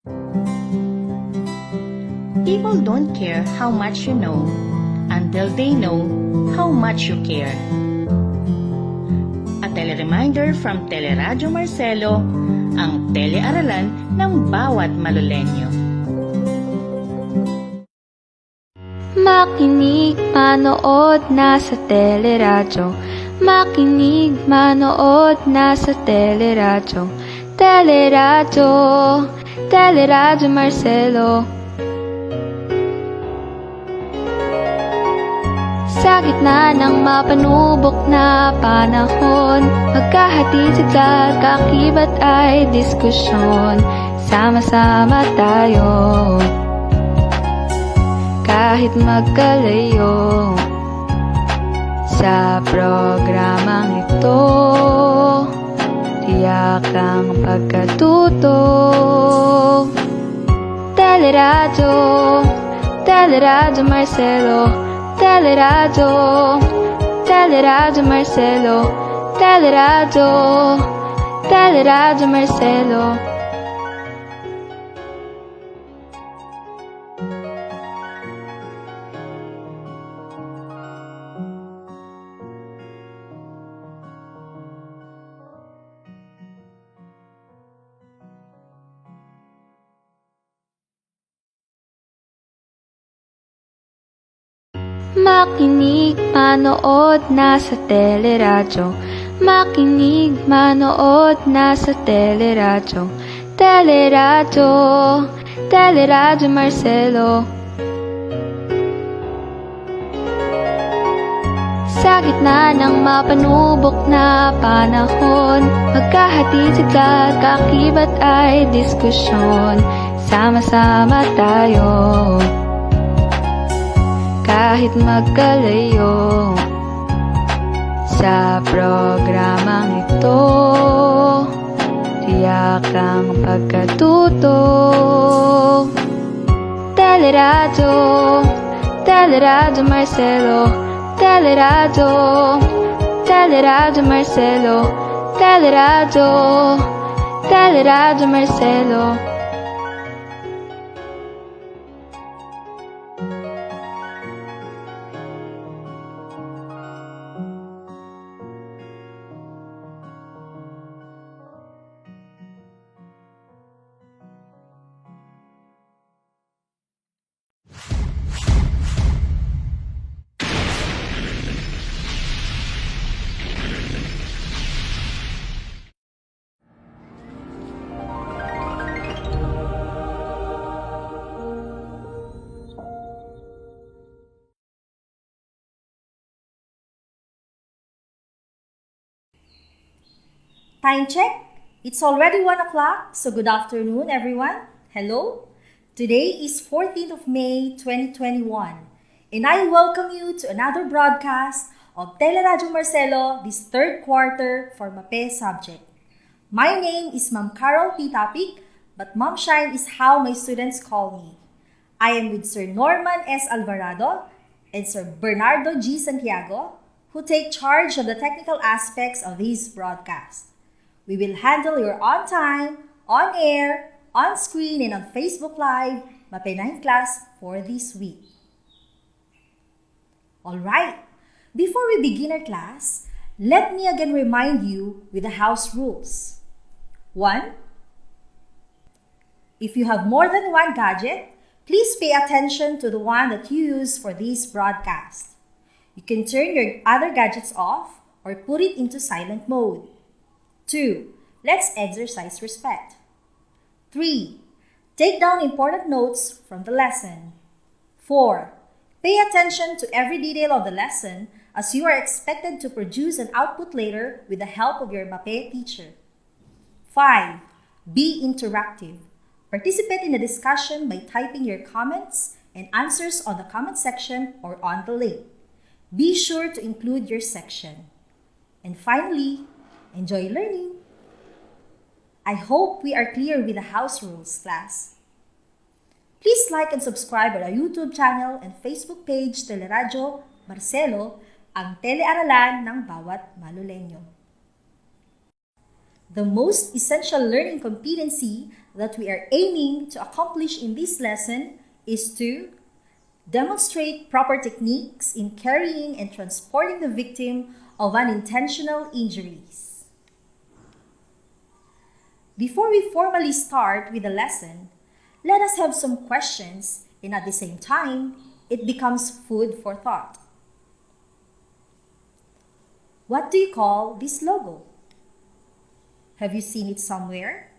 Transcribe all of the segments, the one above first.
People don't care how much you know until they know how much you care. A tele-reminder from Teleradyo Marcelo, ang telearalan ng bawat Malulenyo. Makinig, manood, nasa teleradyo. Makinig, manood, nasa teleradyo. Teleradyo, Teleradyo Marcelo. Sa gitna ng mapanubok na panahon, magkahatid sa kakibat ay diskusyon. Sama-sama tayo, kahit magkalayo. Sa programang ito, tiyak ang pagkatuto. Teleradyo, Teleradyo Marcelo. Teleradyo, Teleradyo Marcelo. Teleradyo, Teleradyo Marcelo. Makinig, manood, nasa teleradyo. Makinig, manood, nasa teleradyo. Teleradyo, Teleradyo Marcelo. Sa gitna ng mapanubok na panahon, magkahatid sa kakibat ay diskusyon. Sama-sama tayo, kahit magkalayo. Sa programang ito, tiyak ang pagkatuto. Teleradyo, Teleradyo Marcelo. Teleradyo, Teleradyo Marcelo. Teleradyo, Teleradyo Marcelo. Time check. It's already 1 o'clock, so good afternoon, everyone. Hello. Today is 14th of May, 2021, and I welcome you to another broadcast of Teleradyo Marcelo this third quarter for Mapeh subject. My name is Ma'am Carol P. Tapik, but Ma'am Shine is how my students call me. I am with Sir Norman S. Alvarado and Sir Bernardo G. Santiago, who take charge of the technical aspects of this broadcast. We will handle your on-time, on-air, on-screen, and on Facebook Live Mapeh 9 class for this week. Alright, before we begin our class, let me again remind you with the house rules. 1. If you have more than one gadget, please pay attention to the one that you use for this broadcast. You can turn your other gadgets off or put it into silent mode. 2. Let's exercise respect. 3. Take down important notes from the lesson. 4. Pay attention to every detail of the lesson as you are expected to produce an output later with the help of your Mapeh teacher. 5. Be interactive. Participate in the discussion by typing your comments and answers on the comment section or on the link. Be sure to include your section. And finally, enjoy learning. I hope we are clear with the house rules, class. Please like and subscribe our YouTube channel and Facebook page Teleradyo Marcelo, ang telearalan ng bawat Malulenyo. The most essential learning competency that we are aiming to accomplish in this lesson is to demonstrate proper techniques in carrying and transporting the victim of unintentional injuries. Before we formally start with the lesson, let us have some questions, and at the same time, it becomes food for thought. What do you call this logo? Have you seen it somewhere?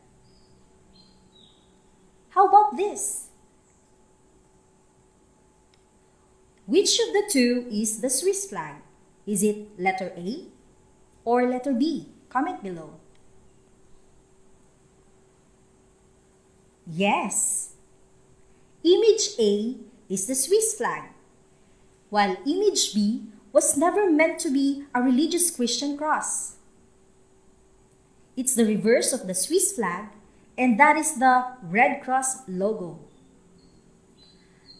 How about this? Which of the two is the Swiss flag? Is it letter A or letter B? Comment below. Yes, image A is the Swiss flag, while image B was never meant to be a religious Christian cross. It's the reverse of the Swiss flag, and that is the Red Cross logo.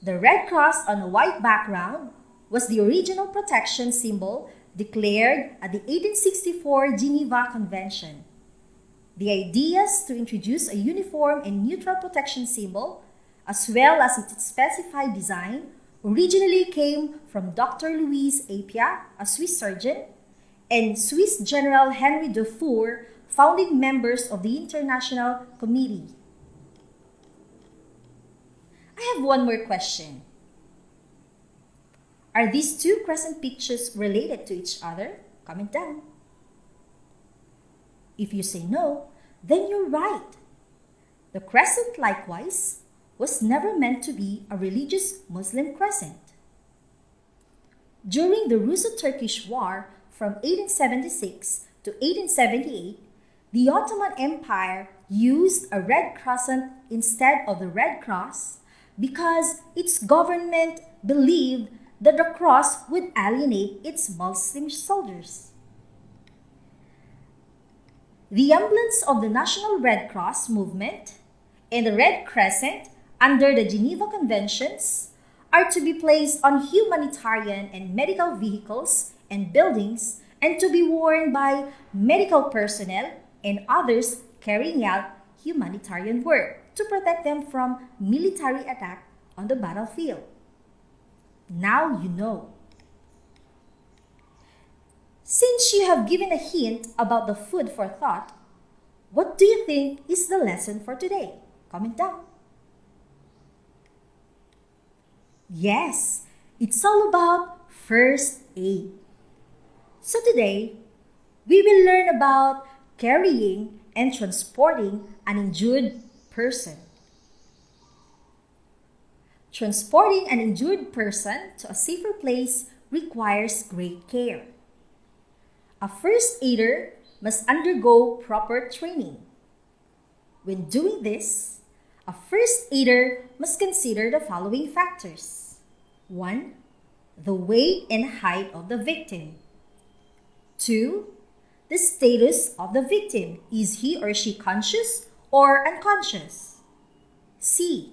The red cross on a white background was the original protection symbol declared at the 1864 Geneva Convention. The ideas to introduce a uniform and neutral protection symbol, as well as its specified design, originally came from Dr. Louis Apia, a Swiss surgeon, and Swiss General Henry Dufour, founding members of the International Committee. I have one more question. Are these two crescent pictures related to each other? Comment down. If you say no, then you're right. The crescent, likewise, was never meant to be a religious Muslim crescent. During the Russo-Turkish War from 1876 to 1878, the Ottoman Empire used a red crescent instead of the Red Cross because its government believed that the cross would alienate its Muslim soldiers. The emblems of the National Red Cross movement and the Red Crescent under the Geneva Conventions are to be placed on humanitarian and medical vehicles and buildings and to be worn by medical personnel and others carrying out humanitarian work to protect them from military attack on the battlefield. Now you know. Since you have given a hint about the food for thought, what do you think is the lesson for today? Comment down. Yes, it's all about first aid. So today, we will learn about carrying and transporting an injured person. Transporting an injured person to a safer place requires great care. A first aider must undergo proper training. When doing this, a first aider must consider the following factors. 1. The weight and height of the victim. 2. The status of the victim. Is he or she conscious or unconscious? C.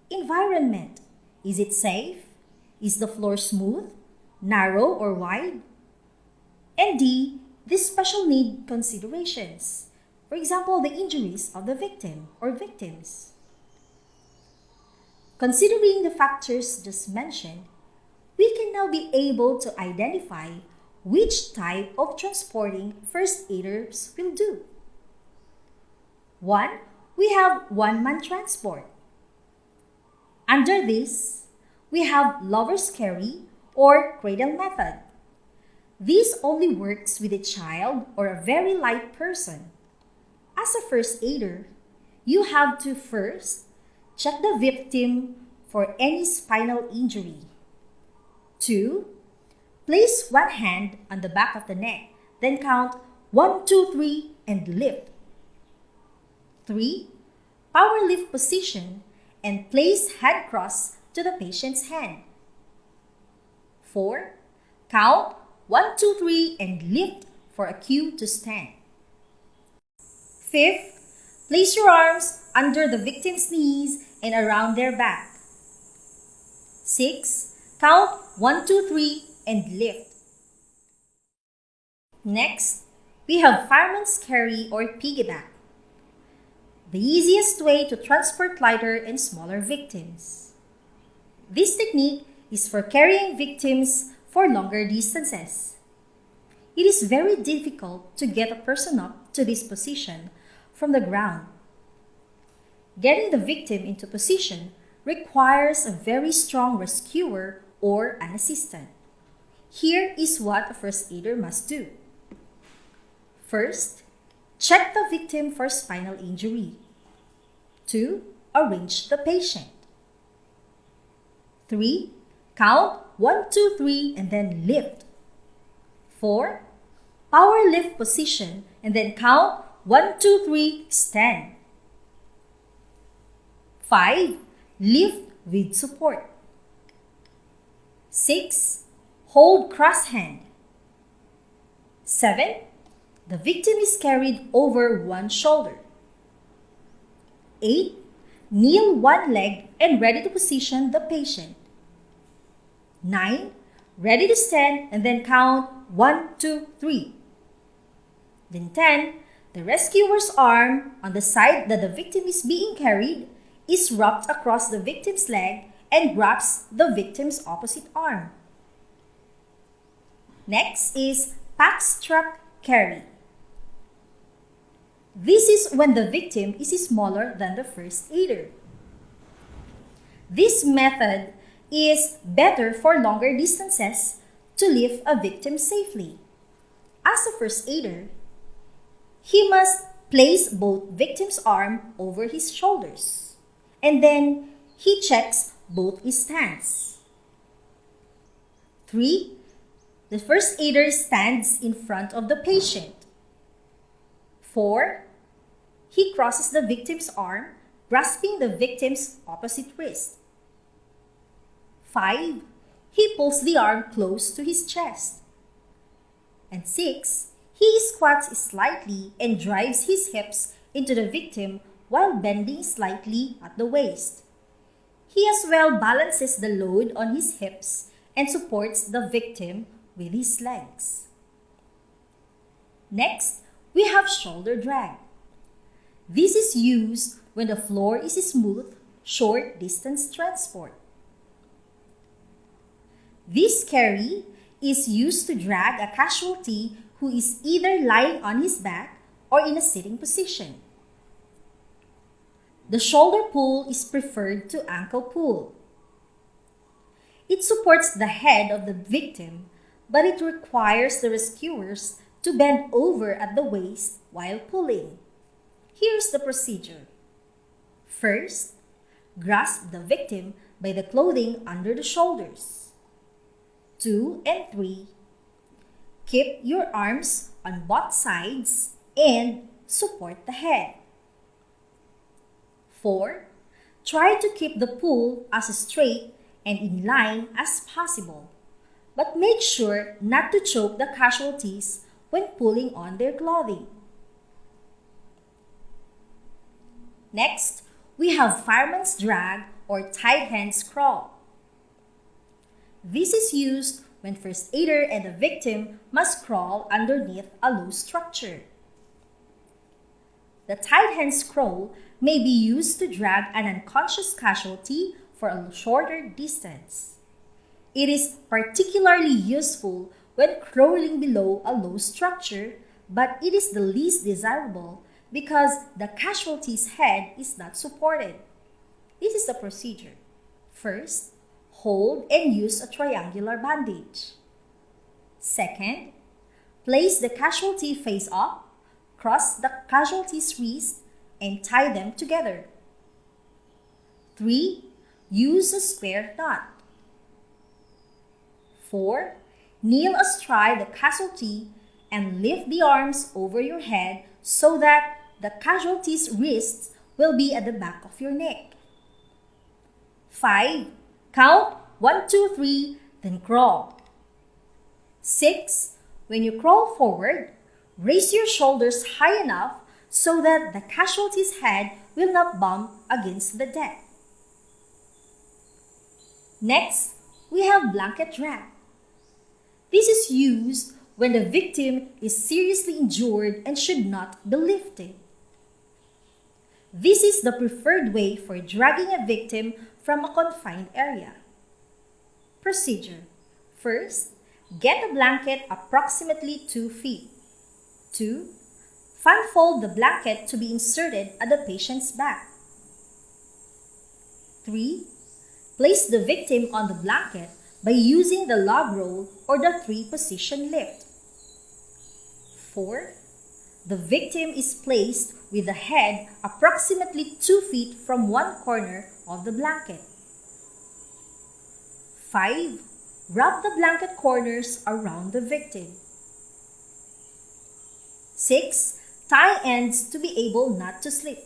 Environment. Is it safe? Is the floor smooth, narrow, or wide? And D. The special need considerations. For example, the injuries of the victim or victims. Considering the factors just mentioned, we can now be able to identify which type of transporting first aiders will do. 1. We have one-man transport. Under this, we have lover's carry or cradle method. This only works with a child or a very light person. As a first aider, you have to first check the victim for any spinal injury. 2. Place one hand on the back of the neck, then count 1, 2, 3 and lift. 3. Power lift position and place hand cross to the patient's hand. 4. Count 1, 2, 3 and lift for a cue to stand. 5th, place your arms under the victim's knees and around their back. 6. Count 1, 2, 3 and lift. Next, we have fireman's carry or piggyback. the easiest way to transport lighter and smaller victims. This technique is for carrying victims for longer distances. It is very difficult to get a person up to this position from the ground. Getting the victim into position requires a very strong rescuer or an assistant. Here is what a first aider must do. First, check the victim for spinal injury. 2. Arrange the patient. 3. Count 1, 2, 3 and then lift. 4. Power lift position and then count 1, 2, 3, stand. 5. Lift with support. 6. Hold cross hand. 7. The victim is carried over one shoulder. 8. Kneel one leg and ready to position the patient. 9. Ready to stand and then count 1, 2, 3. Then 10. The rescuer's arm on the side that the victim is being carried is wrapped across the victim's leg and grabs the victim's opposite arm. Next is packstrap carry. This is when the victim is smaller than the first aider. This method is better for longer distances to lift a victim safely. As a first aider, he must place both victim's arm over his shoulders, and then he checks both his hands. 3. The first aider stands in front of the patient. 4. He crosses the victim's arm, grasping the victim's opposite wrist. 5. He pulls the arm close to his chest. And 6. He squats slightly and drives his hips into the victim while bending slightly at the waist. He as well balances the load on his hips and supports the victim with his legs. Next, we have shoulder drag. This is used when the floor is smooth, short distance transport. This carry is used to drag a casualty who is either lying on his back or in a sitting position. The shoulder pull is preferred to ankle pull. It supports the head of the victim, but it requires the rescuers to bend over at the waist while pulling. Here's the procedure. First, grasp the victim by the clothing under the shoulders. 2 and 3. Keep your arms on both sides and support the head. 4. Try to keep the pull as straight and in line as possible, but make sure not to choke the casualties when pulling on their clothing. Next, we have fireman's drag or tied hands crawl. This is used when first aider and the victim must crawl underneath a loose structure. The tied hands crawl may be used to drag an unconscious casualty for a shorter distance. It is particularly useful when crawling below a low structure, but it is the least desirable because the casualty's head is not supported. This is the procedure. First, hold and use a triangular bandage. Second, place the casualty face up, cross the casualty's wrist, and tie them together. 3. Use a square knot. 4. Kneel astride the casualty and lift the arms over your head so that the casualty's wrists will be at the back of your neck. 5. Count 1, 2, 3, then crawl. 6. When you crawl forward, raise your shoulders high enough so that the casualty's head will not bump against the deck. Next, we have blanket drag. This is used when the victim is seriously injured and should not be lifted. This is the preferred way for dragging a victim from a confined area. Procedure. First, get a blanket approximately 2 feet. 2. Fan fold the blanket to be inserted at the patient's back. 3. Place the victim on the blanket by using the log roll or the 3-position lift. 4. The victim is placed with the head approximately 2 feet from one corner of the blanket. 5. Wrap the blanket corners around the victim. 6. Tie ends to be able not to slip.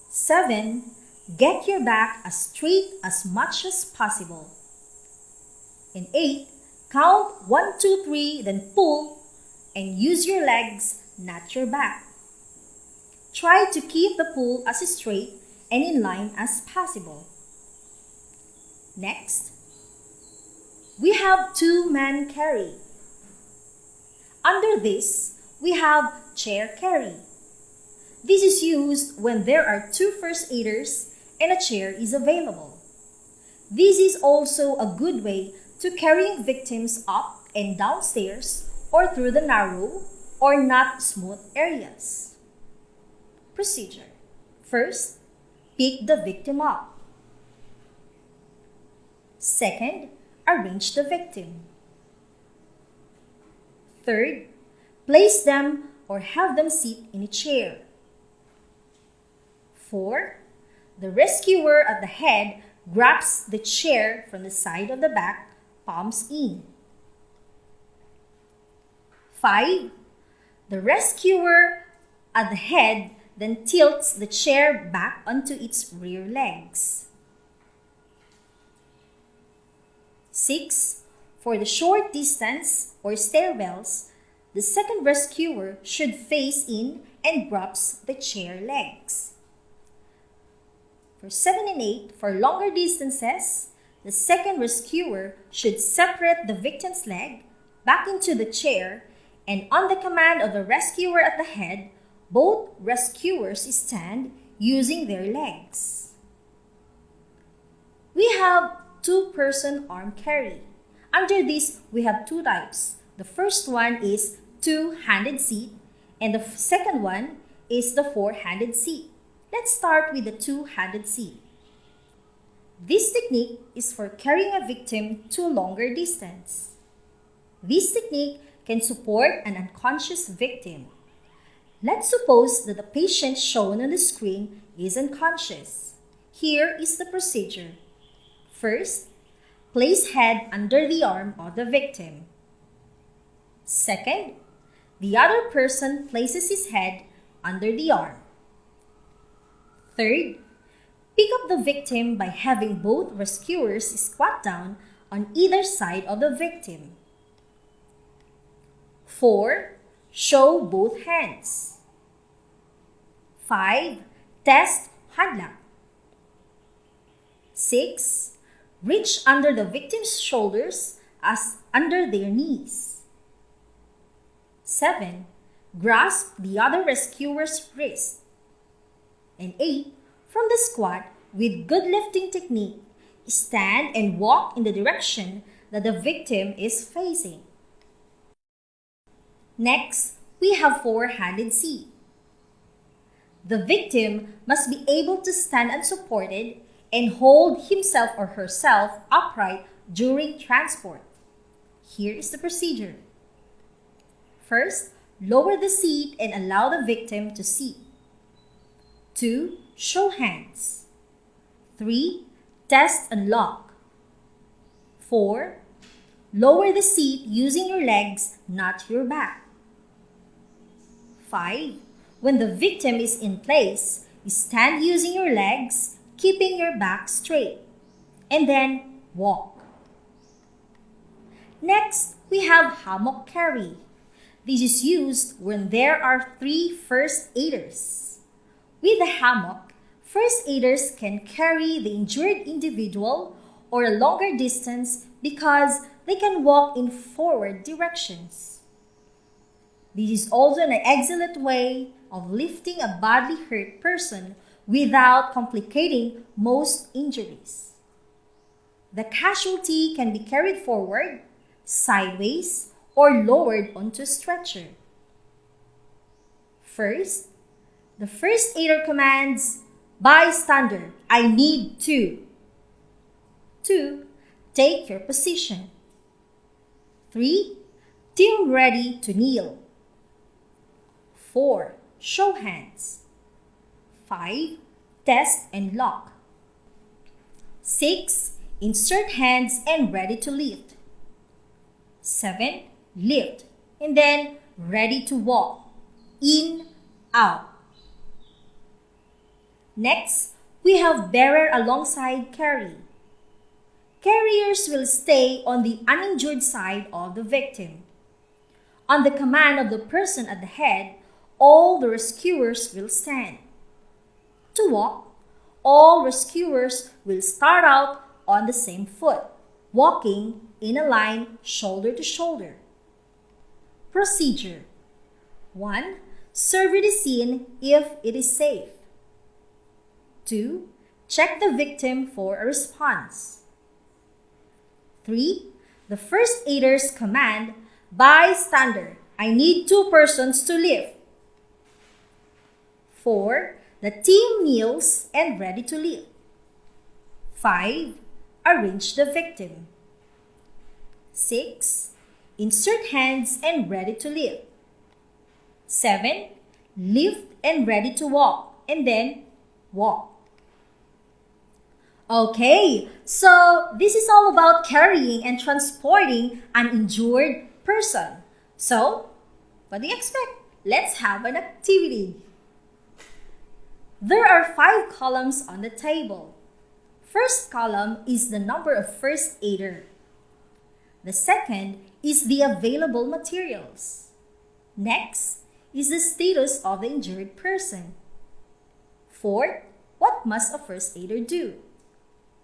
7. Get your back as straight as much as possible. And 8. Count 1, 2, 3, then pull and use your legs, not your back. Try to keep the pull as straight and in line as possible. Next, we have 2-man carry. Under this, we have chair carry. This is used when there are 2 first aiders and a chair is available. This is also a good way to carrying victims up and down stairs or through the narrow or not smooth areas. Procedure. First, pick the victim up. Second, arrange the victim. Third, place them or have them sit in a chair. 4. The rescuer at the head grabs the chair from the side of the back, palms in. 5. The rescuer at the head then tilts the chair back onto its rear legs. 6. For the short distance or stairwells, the second rescuer should face in and grabs the chair legs. For 7 and 8, for longer distances, the second rescuer should separate the victim's leg back into the chair, and on the command of the rescuer at the head, both rescuers stand using their legs. We have 2-person arm carry. Under this, we have 2 types. The first one is 2-handed seat, and the second one is the 4-handed seat. Let's start with the 2-handed seat. This technique is for carrying a victim to a longer distance. This technique can support an unconscious victim. Let's suppose that the patient shown on the screen is unconscious. Here is the procedure. First, place head under the arm of the victim. Second, the other person places his head under the arm. Third, pick up the victim by having both rescuers squat down on either side of the victim. 4. Show both hands. 5. Test hand lock. 6. Reach under the victim's shoulders as under their knees. 7. Grasp the other rescuer's wrist. And 8. From the squat, with good lifting technique, stand and walk in the direction that the victim is facing. Next, we have 4-handed seat. The victim must be able to stand unsupported and hold himself or herself upright during transport. Here is the procedure. First, lower the seat and allow the victim to sit. 2. Show hands. 3. Test and lock. 4. Lower the seat using your legs, not your back. 5. When the victim is in place, stand using your legs, keeping your back straight, and then walk. Next, we have hammock carry. This is used when there are 3 first aiders. With the hammock, first aiders can carry the injured individual or a longer distance because they can walk in forward directions. This is also an excellent way of lifting a badly hurt person without complicating most injuries. The casualty can be carried forward, sideways, or lowered onto a stretcher. First, the first aider commands, "Bystander, I need to." 2. Take your position. 3. Team ready to kneel. 4. Show hands. 5. Test and lock. 6. Insert hands and ready to lift. 7. Lift and then ready to walk. In, out. Next, we have bearer alongside carry. Carriers will stay on the uninjured side of the victim. On the command of the person at the head, all the rescuers will stand. To walk, all rescuers will start out on the same foot, walking in a line shoulder to shoulder. Procedure: 1. Survey the scene if it is safe. 2. Check the victim for a response. 3. The first aider's command, "Bystander, I need 2 persons to lift." 4. The team kneels and ready to lift. 5. Arrange the victim. 6. Insert hands and ready to lift. 7. Lift and ready to walk, and then walk. Okay, so this is all about carrying and transporting an injured person. So, what do you expect? Let's have an activity. There are 5 columns on the table. First column is the number of first aider. The second is the available materials. Next is the status of the injured person. Fourth, what must a first aider do?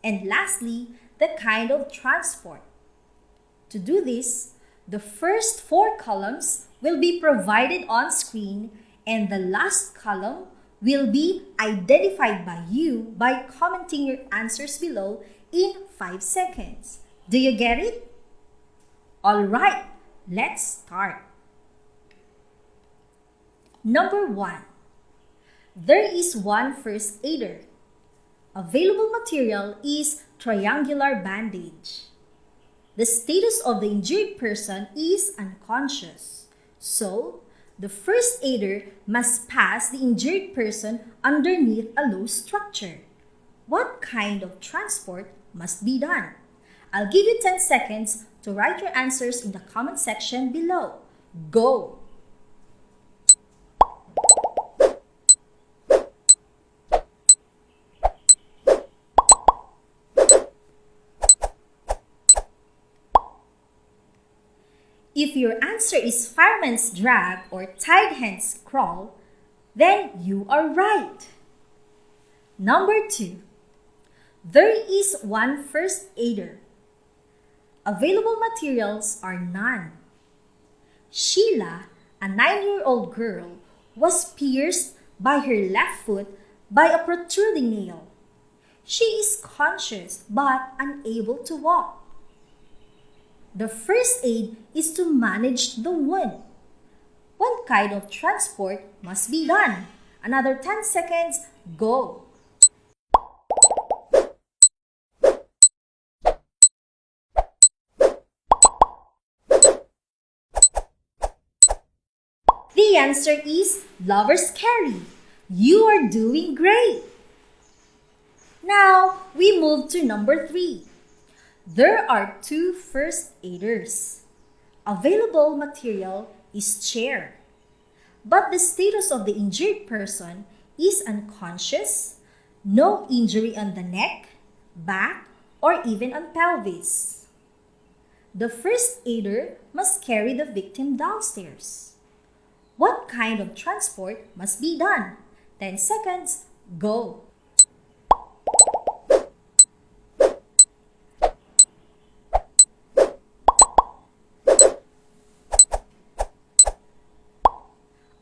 And lastly, the kind of transport. To do this, the first 4 columns will be provided on screen and the last column will be identified by you by commenting your answers below in 5 seconds. Do you get it? Alright, let's start. Number 1. There is one first aider. Available material is triangular bandage. The status of the injured person is unconscious. So, the first aider must pass the injured person underneath a low structure. What kind of transport must be done? I'll give you 10 seconds to write your answers in the comment section below. Go! If your answer is fireman's drag or tied hands crawl, then you are right. Number 2. There is one first aider. Available materials are none. Sheila, a 9-year-old girl, was pierced by her left foot by a protruding nail. She is conscious but unable to walk. The first aid is to manage the wound. What kind of transport must be done? Another 10 seconds, go! The answer is lover's carry. You are doing great! Now, we move to number 3. There are 2 first aiders. Available material is chair. But the status of the injured person is unconscious, no injury on the neck, back, or even on pelvis. The first aider must carry the victim downstairs. What kind of transport must be done? 10 seconds, go!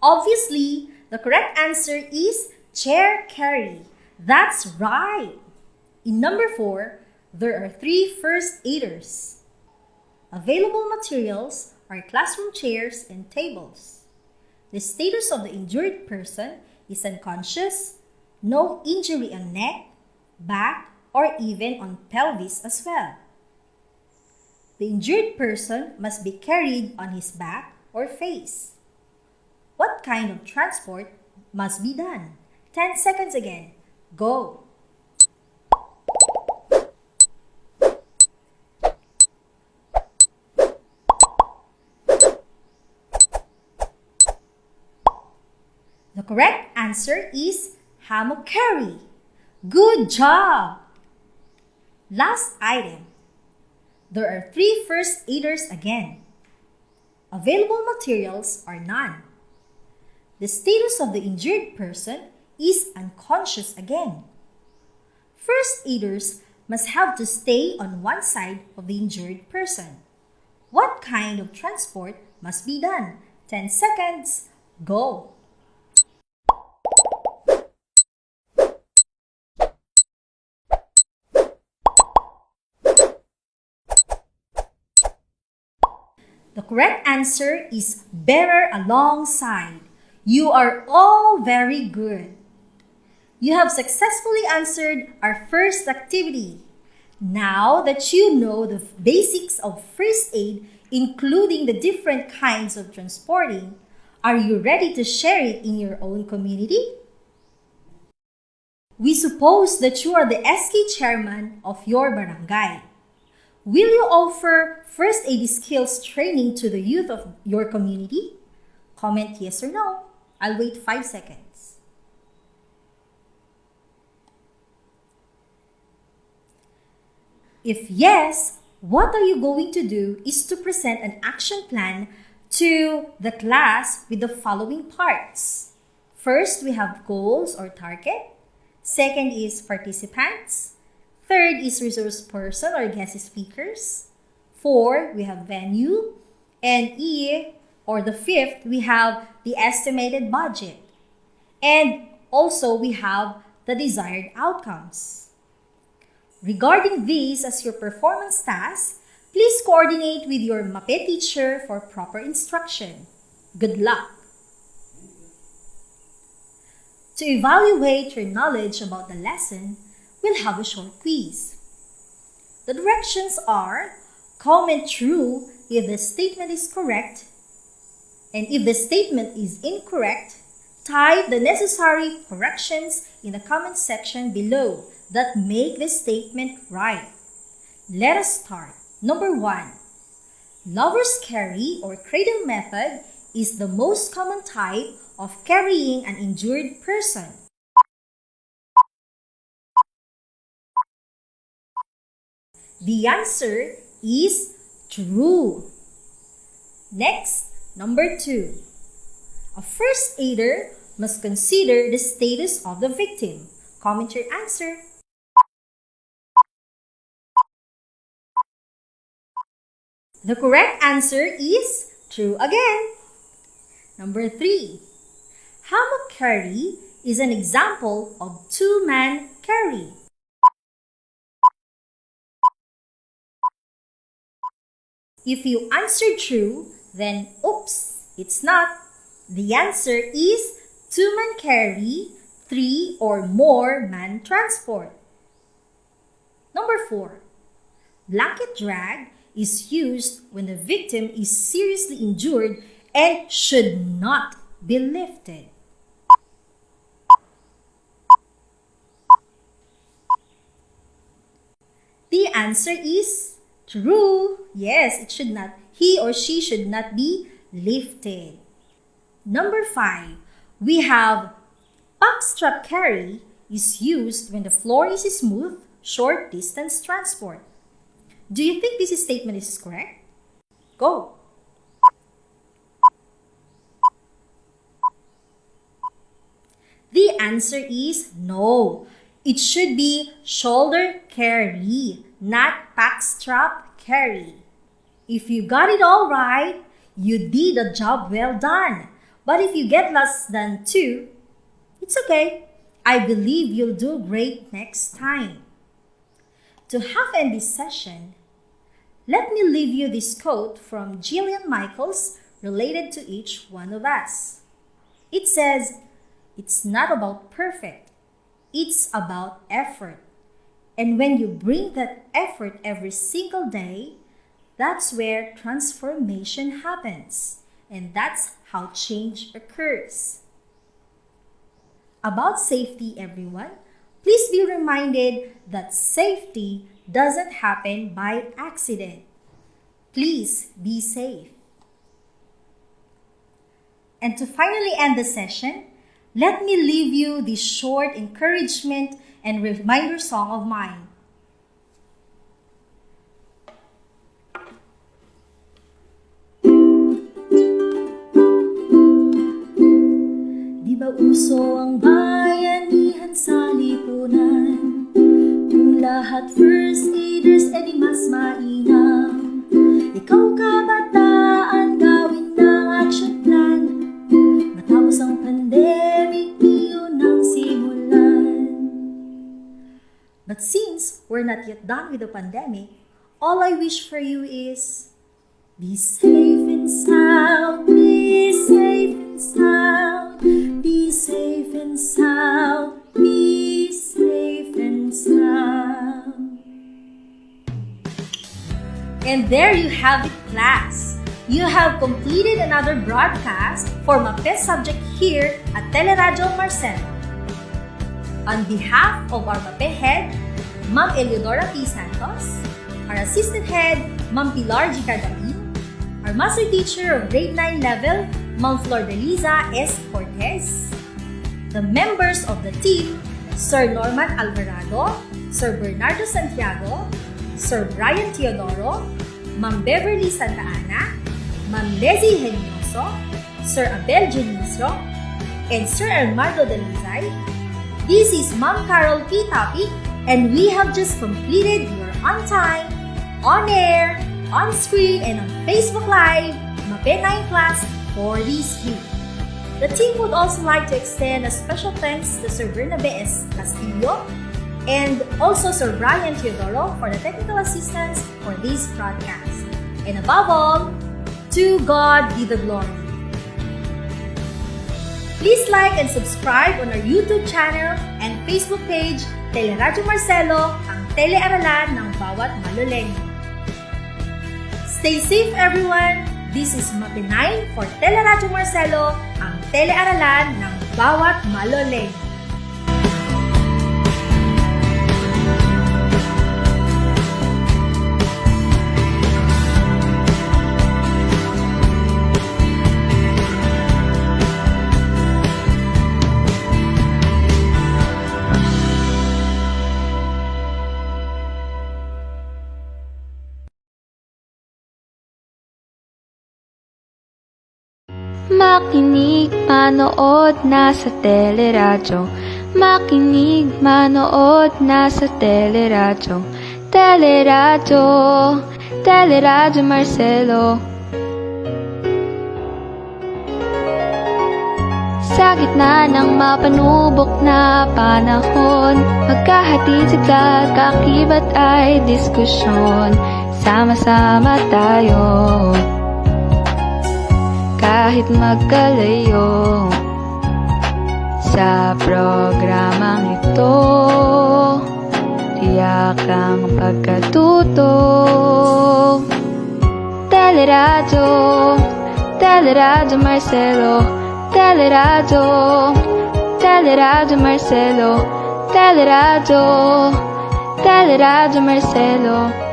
Obviously, the correct answer is chair carry. That's right. In number 4, there are 3 first aiders. Available materials are classroom chairs and tables. The status of the injured person is unconscious, no injury on neck, back, or even on pelvis as well. The injured person must be carried on his back or face. What kind of transport must be done? 10 seconds again. Go! The correct answer is hammock carry. Good job! Last item. There are 3 first aiders again. Available materials are none. The status of the injured person is unconscious again. First aiders must have to stay on one side of the injured person. What kind of transport must be done? 10 seconds. Go! The correct answer is bearer alongside. You are all very good. You have successfully answered our first activity. Now that you know the basics of first aid, including the different kinds of transporting, are you ready to share it in your own community? We suppose that you are the SK chairman of your barangay. Will you offer first aid skills training to the youth of your community? Comment yes or no. I'll wait 5 seconds. If yes, what are you going to do is to present an action plan to the class with the following parts. First, we have goals or target. Second is participants. Third is resource person or guest speakers. 4, we have venue. And E, or the 5th, we have the estimated budget. And also, we have the desired outcomes. Regarding these as your performance tasks, please coordinate with your Mapeh teacher for proper instruction. Good luck! To evaluate your knowledge about the lesson, we'll have a short quiz. The directions are: comment true if the statement is correct, and if the statement is incorrect, type the necessary corrections in the comment section below that make the statement right. Let us start. Number 1. Lover's carry or cradle method is the most common type of carrying an injured person. The answer is true. Next, number 2. A first aider must consider the status of the victim. Comment your answer. The correct answer is true again. Number 3. Hammock carry is an example of two-man carry. If you answered true, then oops, it's not. The answer is two-man carry, 3 or more man transport. Number 4. Blanket drag is used when the victim is seriously injured and should not be lifted. The answer is true. Yes, it should not. He or she should not be lifted. Number 5. We have backstrap carry is used when the floor is smooth, short distance transport. Do you think this statement is correct? Go! The answer is no. It should be shoulder carry, not backstrap carry. If you got it all right, you did a job well done. But if you get less than 2, it's okay. I believe you'll do great next time. To half end this session, let me leave you this quote from Jillian Michaels related to each one of us. It says, "It's not about perfect, it's about effort. And when you bring that effort every single day, that's where transformation happens. And that's how change occurs." About safety, everyone, please be reminded that safety doesn't happen by accident. Please be safe. And to finally end the session, let me leave you this short encouragement and reminder song of mine. Di ba uso ang bayanihan sa lipunan? Kung lahat first aiders, edi mas mainam. Ikaw kabataan, gawin ng action plan. Matapos ang pandemic, iyon ang simulan. But since we're not yet done with the pandemic, all I wish for you is be safe and sound, be safe and sound, be safe and sound, be safe and sound. And there you have it, class. You have completed another broadcast for Mapeh subject here at Teleradyo Marcelo. On behalf of our Mapeh head, Ma'am Eliodora P. Santos, our assistant head, Ma'am Pilar G. Cardain, our master teacher of grade 9 level, Ma'am Flordeliza S. Cortez, the members of the team, Sir Norman Alvarado, Sir Bernardo Santiago, Sir Brian Teodoro, Ma'am Beverly Santa Ana, Ma'am Leslie Henyoso, Sir Abel Genisio, and Sir Armando Dalizay. This is Ma'am Carol P. Tapi, and we have just completed your on time, on air, on screen, and on Facebook Live Mapeh 9 class for this week. The team would also like to extend a special thanks to Sir Bernabe S. Castillo and also Sir Brian Teodoro for the technical assistance for this broadcast. And above all, to God be the glory. Please like and subscribe on our YouTube channel and Facebook page, Teleradyo Marcelo, ang telearalan ng bawat Malolenyo. Stay safe, everyone! This is Mapeh 9 for Teleradyo Marcelo, ang telearalan ng bawat Malolenyo. Makinig, manood, nasa teleradyo. Makinig, manood, nasa teleradyo. Teleradyo, Teleradyo Marcelo. Sa gitna ng mapanubok na panahon, magkahatid sa kakibat ay diskusyon. Sama-sama tayo, kahit magkalayo. Sa programang ito, tiyak ang pagkatuto. Teleradyo, Teleradyo Marcelo. Teleradyo, Teleradyo Marcelo. Teleradyo, Teleradyo Marcelo.